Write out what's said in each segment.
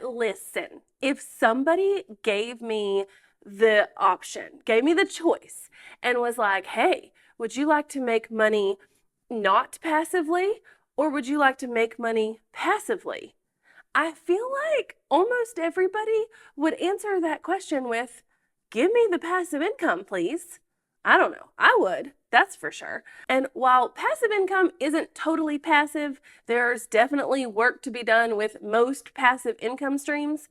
listen, if somebody gave me the option, gave me the choice, and was like, hey, would you like to make money not passively, or would you like to make money passively? I feel like almost everybody would answer that question with, give me the passive income, please. I don't know. I would. That's for sure. And while passive income isn't totally passive, there's definitely work to be done with most passive income streams.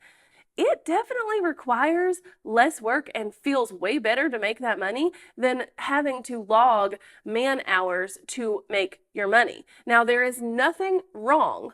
It definitely requires less work and feels way better to make that money than having to log man hours to make your money. Now, there is nothing wrong,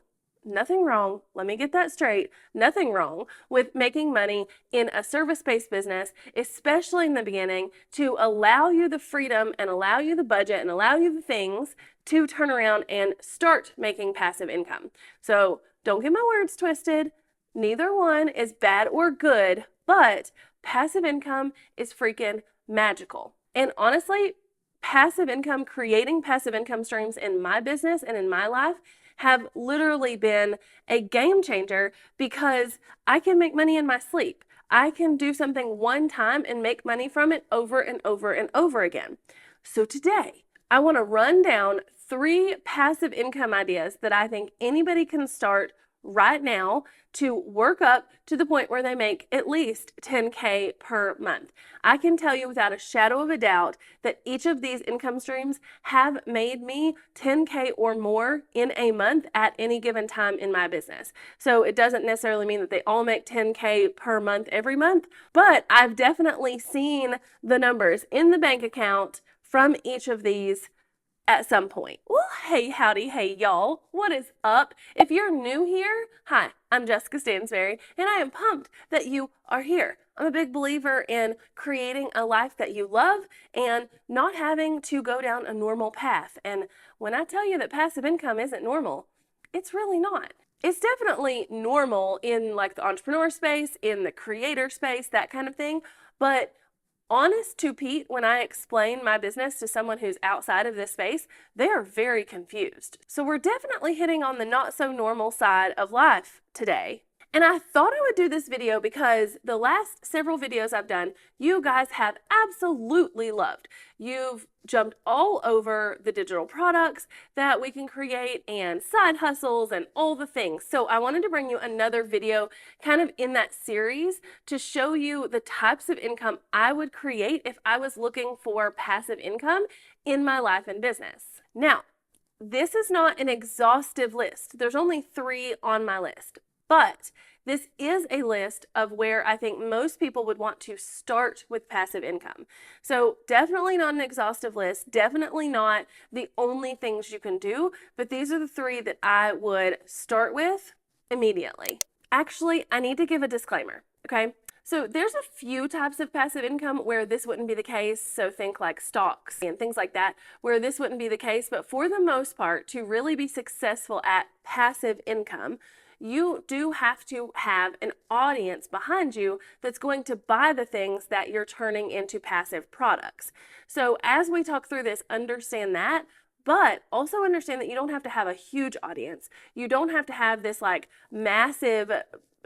let me get that straight, nothing wrong with making money in a service-based business, especially in the beginning, to allow you the freedom and allow you the budget and allow you the things to turn around and start making passive income. So don't get my words twisted. Neither one is bad or good, but passive income is freaking magical. And honestly, creating passive income streams in my business and in my life have literally been a game changer because I can make money in my sleep. I can do something one time and make money from it over and over and over again. So today, I want to run down 3 passive income ideas that I think anybody can start right now to work up to the point where they make at least 10K per month. I can tell you without a shadow of a doubt that each of these income streams have made me 10K or more in a month at any given time in my business. So it doesn't necessarily mean that they all make 10K per month every month, but I've definitely seen the numbers in the bank account from each of these at some point. Well, hey, howdy, hey, y'all. What is up? If you're new here, hi, I'm Jessica Stansberry, and I am pumped that you are here. I'm a big believer in creating a life that you love and not having to go down a normal path. And when I tell you that passive income isn't normal, it's really not. It's definitely normal in like the entrepreneur space, in the creator space, that kind of thing. But honest to Pete, when I explain my business to someone who's outside of this space, they are very confused. So we're definitely hitting on the not so normal side of life today. And I thought I would do this video because the last several videos I've done, you guys have absolutely loved. You've jumped all over the digital products that we can create and side hustles and all the things. So I wanted to bring you another video kind of in that series to show you the types of income I would create if I was looking for passive income in my life and business. Now, this is not an exhaustive list. There's only 3 on my list. But this is a list of where I think most people would want to start with passive income. So definitely not an exhaustive list, definitely not the only things you can do, but these are the 3 that I would start with immediately. Actually, I need to give a disclaimer, okay? So there's a few types of passive income where this wouldn't be the case. So think like stocks and things like that, where this wouldn't be the case. But for the most part, to really be successful at passive income, you do have to have an audience behind you that's going to buy the things that you're turning into passive products. So as we talk through this, understand that, but also understand that you don't have to have a huge audience. You don't have to have this like massive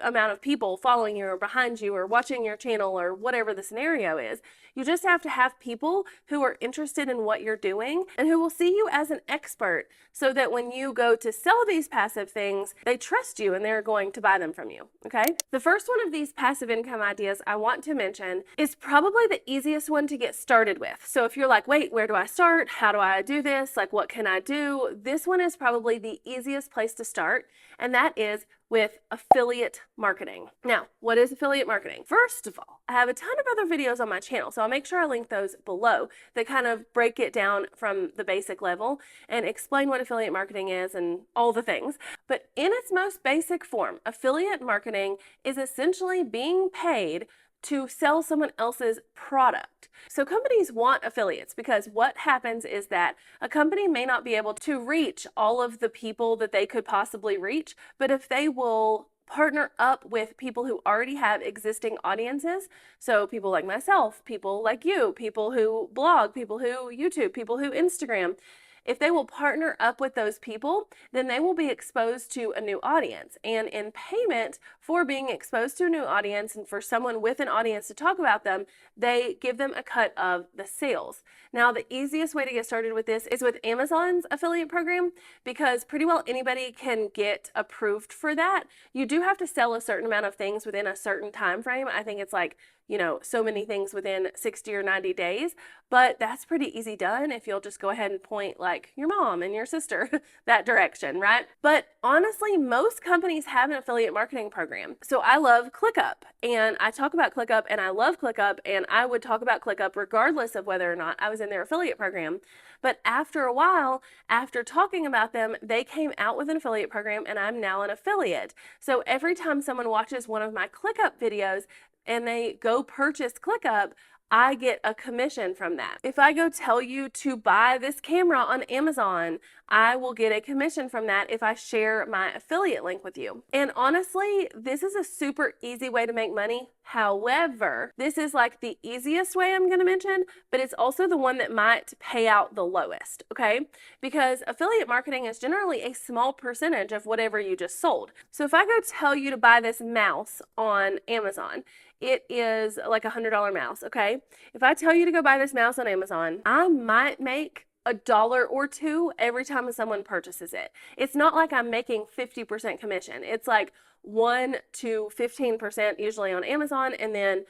amount of people following you or behind you or watching your channel or whatever the scenario is. You just have to have people who are interested in what you're doing and who will see you as an expert so that when you go to sell these passive things, they trust you and they're going to buy them from you, okay? The first one of these passive income ideas I want to mention is probably the easiest one to get started with. So if you're like, wait, where do I start? How do I do this? Like, what can I do? This one is probably the easiest place to start, and that is with affiliate marketing. Now, what is affiliate marketing? First of all, I have a ton of other videos on my channel, so I'll make sure I link those below that kind of break it down from the basic level and explain what affiliate marketing is and all the things. But in its most basic form, affiliate marketing is essentially being paid to sell someone else's product. So companies want affiliates because what happens is that a company may not be able to reach all of the people that they could possibly reach, but if they will partner up with people who already have existing audiences, so people like myself, people like you, people who blog, people who YouTube, people who Instagram, if they will partner up with those people, then they will be exposed to a new audience. And in payment for being exposed to a new audience and for someone with an audience to talk about them, they give them a cut of the sales. Now, the easiest way to get started with this is with Amazon's affiliate program, because pretty well anybody can get approved for that. You do have to sell a certain amount of things within a certain time frame. I think it's like, so many things within 60 or 90 days, but that's pretty easy done if you'll just go ahead and point like your mom and your sister that direction, right? But honestly, most companies have an affiliate marketing program. So I love ClickUp, and I talk about ClickUp, and I love ClickUp, and I would talk about ClickUp regardless of whether or not I was in their affiliate program. But after a while, after talking about them, they came out with an affiliate program, and I'm now an affiliate. So every time someone watches one of my ClickUp videos and they go purchase ClickUp, I get a commission from that. If I go tell you to buy this camera on Amazon, I will get a commission from that if I share my affiliate link with you. And honestly, this is a super easy way to make money. However, this is like the easiest way I'm going to mention, but it's also the one that might pay out the lowest, okay? Because affiliate marketing is generally a small percentage of whatever you just sold. So if I go tell you to buy this mouse on Amazon, it is like $100 mouse, okay? If I tell you to go buy this mouse on Amazon, I might make $1 or $2 every time someone purchases it. It's not like I'm making 50% commission. It's like 1 to 15% usually on Amazon, and then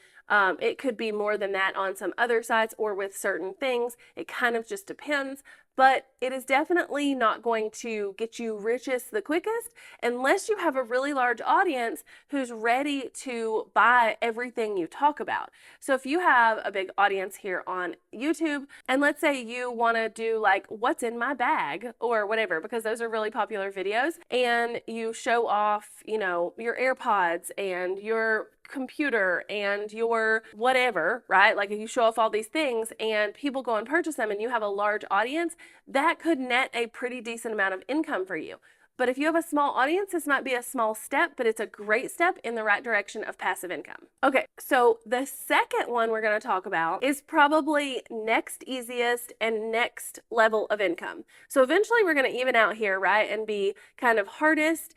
it could be more than that on some other sites or with certain things. It kind of just depends. But it is definitely not going to get you richest the quickest unless you have a really large audience who's ready to buy everything you talk about. So if you have a big audience here on YouTube, and let's say you want to do like what's in my bag or whatever, because those are really popular videos, and you show off, your AirPods and your computer and your whatever, right? Like if you show off all these things and people go and purchase them and you have a large audience, that could net a pretty decent amount of income for you. But if you have a small audience, this might be a small step, but it's a great step in the right direction of passive income. Okay, so the second one we're going to talk about is probably next easiest and next level of income. So eventually we're going to even out here, right, and be kind of hardest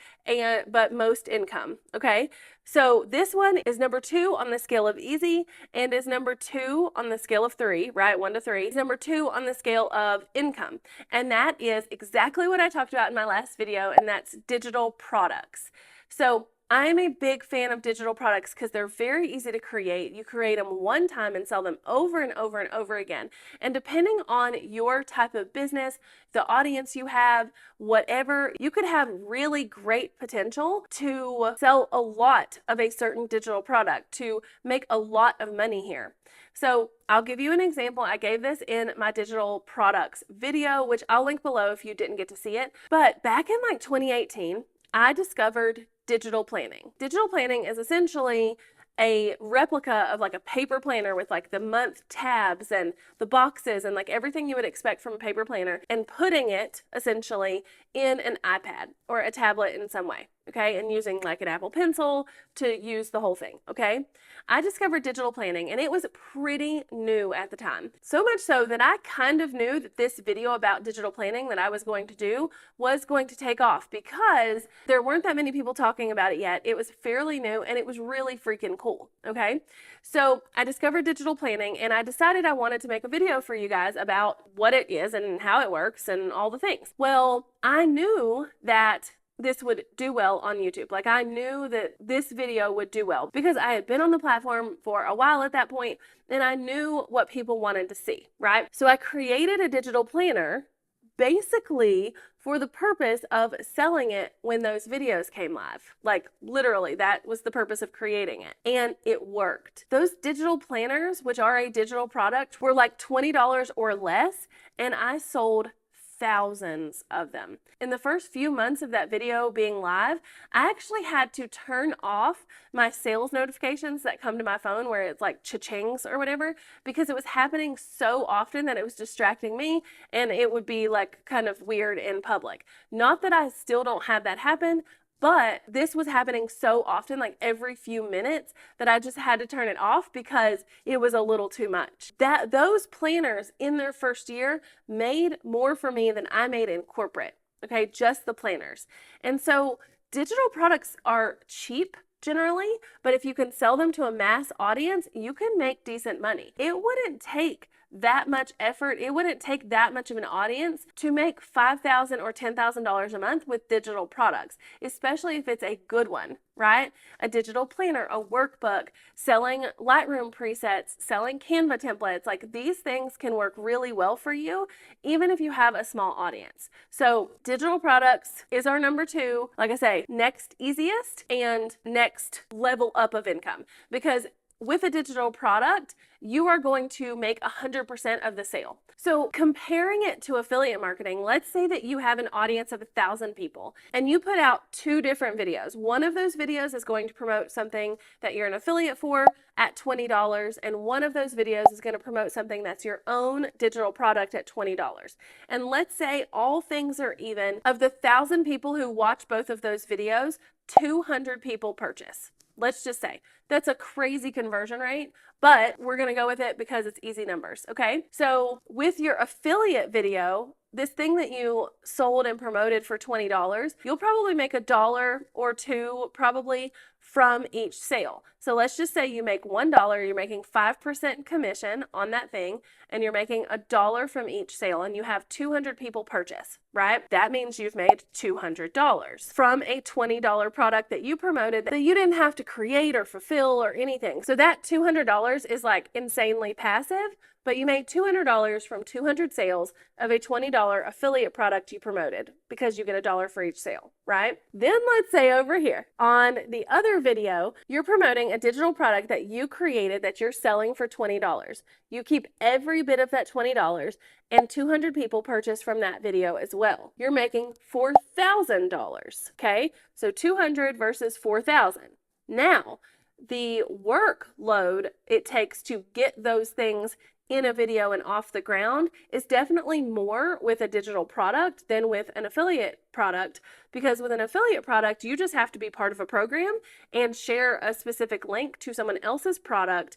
but most income, okay? So this one is number 2 on the scale of easy and is number 2 on the scale of 3, right? 1 to 3. It's number 2 on the scale of income. And that is exactly what I talked about in my last video, and that's digital products. So I'm a big fan of digital products because they're very easy to create. You create them one time and sell them over and over and over again. And depending on your type of business, the audience you have, whatever, you could have really great potential to sell a lot of a certain digital product, to make a lot of money here. So I'll give you an example. I gave this in my digital products video, which I'll link below if you didn't get to see it. But back in like 2018, I discovered digital planning. Digital planning is essentially a replica of like a paper planner with like the month tabs and the boxes and like everything you would expect from a paper planner, and putting it essentially in an iPad or a tablet in some way, okay? And using like an Apple Pencil to use the whole thing, okay? I discovered digital planning and it was pretty new at the time. So much so that I kind of knew that this video about digital planning that I was going to do was going to take off because there weren't that many people talking about it yet. It was fairly new and it was really freaking cool, okay? So I discovered digital planning and I decided I wanted to make a video for you guys about what it is and how it works and all the things. Well, I knew that this would do well on YouTube. Like I knew that this video would do well because I had been on the platform for a while at that point and I knew what people wanted to see, right? So I created a digital planner basically for the purpose of selling it when those videos came live. Like literally, that was the purpose of creating it. And it worked. Those digital planners, which are a digital product, were like $20 or less, and I sold thousands of them. In the first few months of that video being live, I actually had to turn off my sales notifications that come to my phone where it's like cha-chings or whatever, because it was happening so often that it was distracting me and it would be like kind of weird in public. Not that I still don't have that happen. But this was happening so often, like every few minutes, that I just had to turn it off because it was a little too much. Those planners in their first year made more for me than I made in corporate. Okay, just the planners. And so digital products are cheap generally, but if you can sell them to a mass audience, you can make decent money. It wouldn't take that much effort. It wouldn't take that much of an audience to make $5,000 or $10,000 a month with digital products, especially if it's a good one, right? A digital planner, a workbook, selling Lightroom presets, selling Canva templates. Like these things can work really well for you, even if you have a small audience. So digital products is our number 2. Like I say, next easiest and next level up of income, because with a digital product, you are going to make 100% of the sale. So comparing it to affiliate marketing, let's say that you have an audience of 1,000 people and you put out 2 different videos. One of those videos is going to promote something that you're an affiliate for at $20, and one of those videos is going to promote something that's your own digital product at $20. And let's say all things are even. Of the 1,000 people who watch both of those videos, 200 people purchase. Let's just say that's a crazy conversion rate, but we're going to go with it because it's easy numbers. Okay. So with your affiliate video, this thing that you sold and promoted for $20, you'll probably make $1 or $2 probably from each sale. So let's just say you make $1, you're making 5% commission on that thing, and you're making $1 from each sale, and you have 200 people purchase, right? That means you've made $200 from a $20 product that you promoted that you didn't have to create or fulfill or anything. So that $200 is like insanely passive, but you made $200 from 200 sales of a $20 affiliate product you promoted because you get $1 for each sale, right? Then let's say over here on the other video, you're promoting a digital product that you created that you're selling for $20. You keep every bit of that $20 and 200 people purchase from that video as well. You're making $4,000, okay? So 200 versus 4,000. Now, the workload it takes to get those things in a video and off the ground is definitely more with a digital product than with an affiliate product, because with an affiliate product, you just have to be part of a program and share a specific link to someone else's product.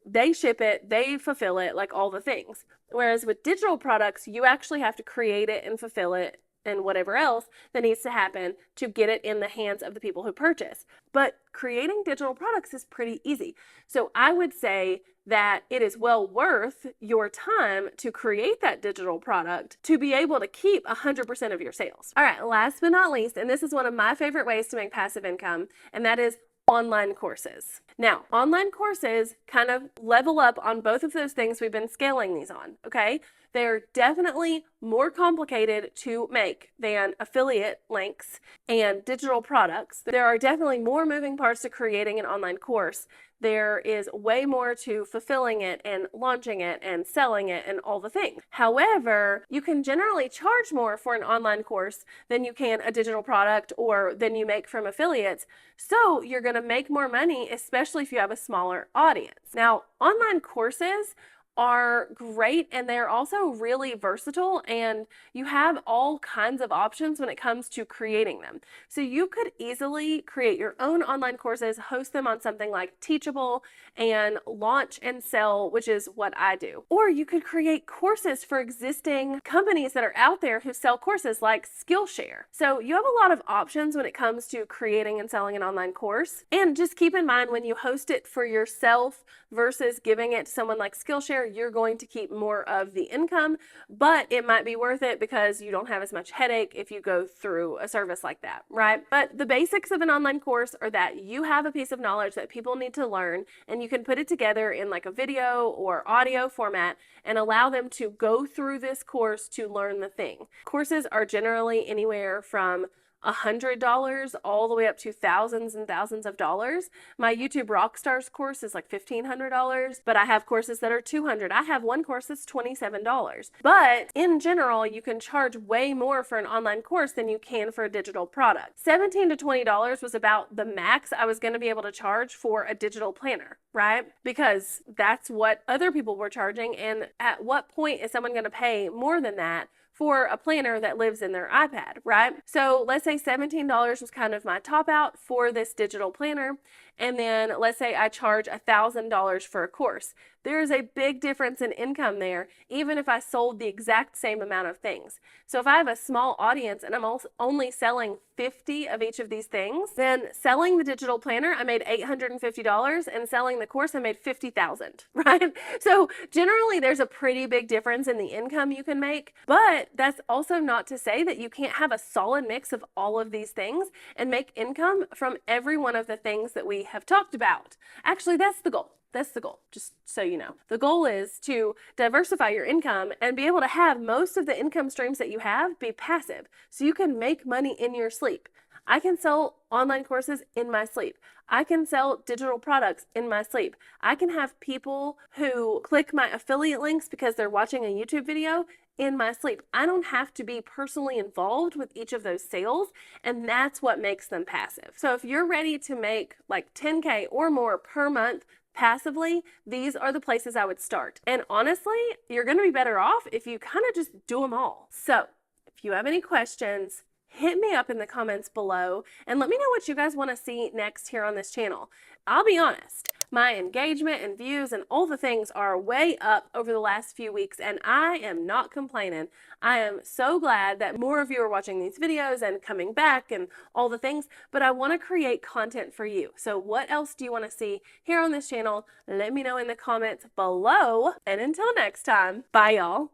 They ship it, they fulfill it, like all the things. Whereas with digital products, you actually have to create it and fulfill it and whatever else that needs to happen to get it in the hands of the people who purchase. But creating digital products is pretty easy. So I would say that it is well worth your time to create that digital product to be able to keep 100% of your sales. All right, last but not least, and this is one of my favorite ways to make passive income, and that is online courses. Now, online courses kind of level up on both of those things we've been scaling these on, okay? They're definitely more complicated to make than affiliate links and digital products. There are definitely more moving parts to creating an online course. There is way more to fulfilling it and launching it and selling it and all the things. However, you can generally charge more for an online course than you can a digital product or than you make from affiliates. So you're going to make more money, especially if you have a smaller audience. Now, online courses are great, and they're also really versatile, and you have all kinds of options when it comes to creating them. So you could easily create your own online courses, host them on something like Teachable, and launch and sell, which is what I do. Or you could create courses for existing companies that are out there who sell courses like Skillshare. So you have a lot of options when it comes to creating and selling an online course. And just keep in mind, when you host it for yourself versus giving it to someone like Skillshare, you're going to keep more of the income, but it might be worth it because you don't have as much headache if you go through a service like that, right? But the basics of an online course are that you have a piece of knowledge that people need to learn, and you can put it together in like a video or audio format and allow them to go through this course to learn the thing. Courses are generally anywhere from $100 all the way up to thousands and thousands of dollars. My YouTube Rockstars course is like $1,500, but I have courses that are $200. I have one course that's $27. But in general, you can charge way more for an online course than you can for a digital product. $17 to $20 was about the max I was going to be able to charge for a digital planner, right? Because that's what other people were charging. And at what point is someone going to pay more than that for a planner that lives in their iPad, right? So let's say $17 was kind of my top out for this digital planner. And then let's say I charge $1,000 for a course. There is a big difference in income there, even if I sold the exact same amount of things. So if I have a small audience and I'm only selling 50 of each of these things, then selling the digital planner, I made $850, and selling the course, I made $50,000, right? So generally there's a pretty big difference in the income you can make, but that's also not to say that you can't have a solid mix of all of these things and make income from every one of the things that we have talked about. Actually, that's the goal. That's the goal, just so you know. The goal is to diversify your income and be able to have most of the income streams that you have be passive, so you can make money in your sleep. I can sell online courses in my sleep. I can sell digital products in my sleep. I can have people who click my affiliate links because they're watching a YouTube video in my sleep. I don't have to be personally involved with each of those sales, and that's what makes them passive. So if you're ready to make like 10K or more per month passively, these are the places I would start. And honestly, you're going to be better off if you kind of just do them all. So if you have any questions, hit me up in the comments below and let me know what you guys want to see next here on this channel. I'll be honest, my engagement and views and all the things are way up over the last few weeks, and I am not complaining. I am so glad that more of you are watching these videos and coming back and all the things, but I want to create content for you. So what else do you want to see here on this channel? Let me know in the comments below, and until next time, bye y'all.